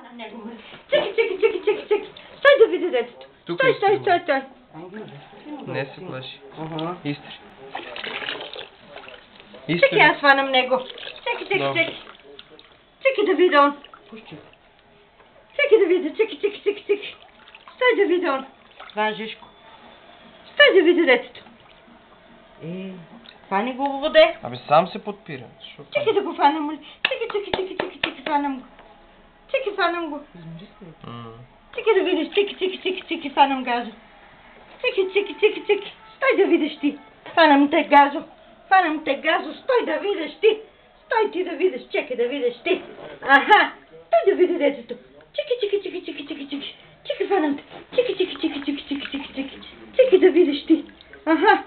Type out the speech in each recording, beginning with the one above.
На него. Чеки. Стой да види детето. Стой. Не се плаши. Изтри. Чеки, аз хванам него. Чеки. Чеки да види он. Чеки да види, чеки. Стой да види он. Важешко. Стой да види детето. Хвани го в воде. Абе сам се подпира. Чеки да го хванам. Чеки, хванам го. Чеки, хванам го. Чеки да видиш, чеки, хванам газо. Чеки. Стой да видиш ти. Хванам те газо, стой да видиш ти. Стой ти да видиш, чеки да видиш ти. Аха, стой да види детето. Чеки. Чеки, хванам те. Чеки. Чеки да видиш ти. Аха.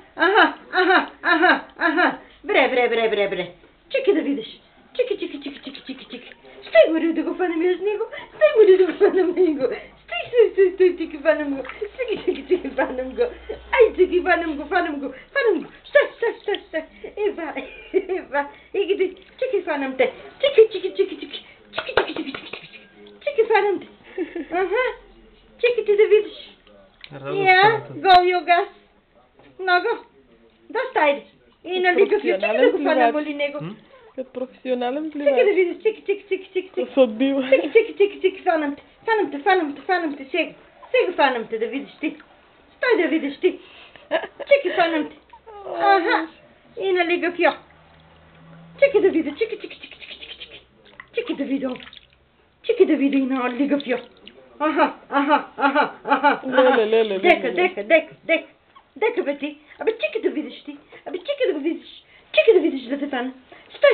Бре. Чеки да видиш. Чеки. Стой горе да го хванам аз него. Стой, чеки, хванам го. Чеки, хванам го. Ай, чеки, хванам го. Стой. Ева. Игиди, чеки, хванам те. Чеки. Чеки, хванам те. Аха. Чеки ти да видиш. Гол йогас. Много. Доста айде. И на лига чеки да го хванам боли него. Като професионален плевач. Чеки да видиш, чеки. Се отбива. Чеки, хванам те, сега хванам те да видиш ти. Стой да видиш ти. Чеки, хванам те. Аха, и на лига пьо. Чеки да види, чеки да види. Чеки да види и на лига пьо. Аха. Леле. Дека бе ти. Абе чеки да видиш ти. Чеки да видиш да те фана. Стой.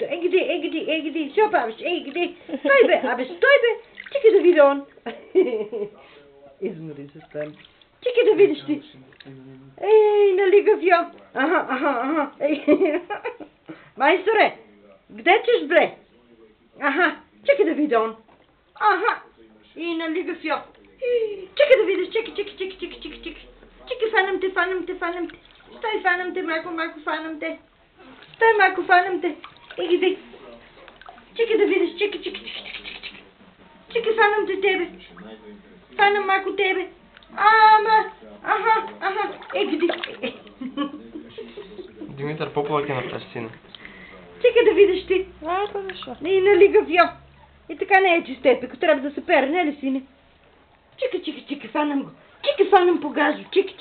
Егиди. Все бабиш, егиди. Стой бе. Чеки да види он. Измори се стане. Чеки да видиш ти. Ей, нали гавьо. Аха. Майсторе, где чеш бре? Аха, чеки да види он. Аха, и нали гавьо. Чеки да видиш, чеки. Чеки, фанам те. Стой, фанам те, малко фанам те. Стой, малко фанам те. Иди. Чеки да видиш, чеки. Чеки, фанам те тебе. Фанам малко тебе. Ама. Аха. Иди. Димитър, по-плък е на пластина. Чеки да видиш ти. Хорошо. И нали гавьо. И така не е чистепико, трябва да се пере, не ли сине? Чеки, фанам го. Чеки, фанам по газо. Чеки.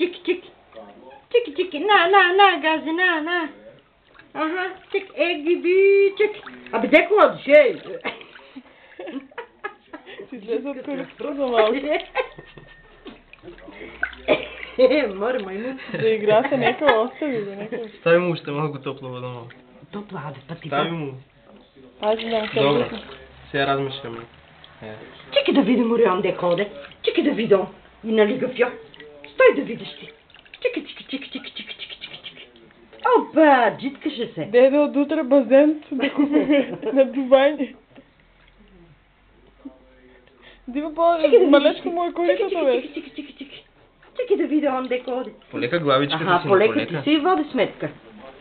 Чеки, на, гази, на. Аха, чеки, егиди, чеки. Абе, де ходиш, ей? Си излезе от колектора за малко. Море, маймун. Да игра се, нека остави го, нека. Стави му още малко топла вода малко. Топла, абе, пъти. Стави му. Аз знам как Добре, да. сега размишляме. Чеки да видим Орион де ходе. Чеки да видим. И нали гавьо. Стой да видиш ти. Чеки. Опа, джиткаше се. Деде от утре базен да купи на Дубай. Дима по-малечко му е коритото, бе. Чеки да видя он де ходе. Полека главичката си, Аха, полека ти си води сметка.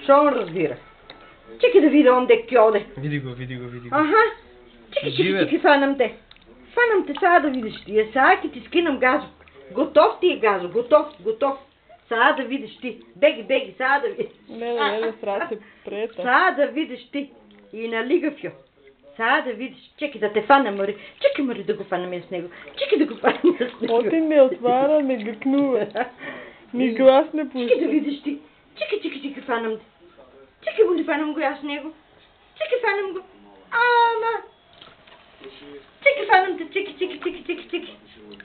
Шо разбира. Чеки да видя он де кьоде. Види го. Аха. Чеки, фанам те. Сега да видиш ти. Сега ти скинам газо. Готов ти е газо, готов. Сега да видиш ти. Беги, сега да видиш. Не, срад се прета. Сега да видиш ти. И нали гавьо. Сега да видиш. Чеки да те фана, Мари. Чеки, Мари, да го фанаме с него. Чеки да го фанаме с него. Оти не отваря, не гъкнува. Ни глас не пуска. Чеки да видиш ти. Чеки, фанам те. Чеки му да фанам го аз него. Чеки, фанам го. Ама. Чеки, фанам те. Чеки.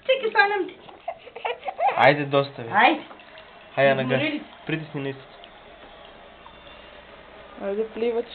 Чеки, фанам те. Айде, доста ви. Айде. Хайде на гаш. Притисни на изток. Айде, пливач.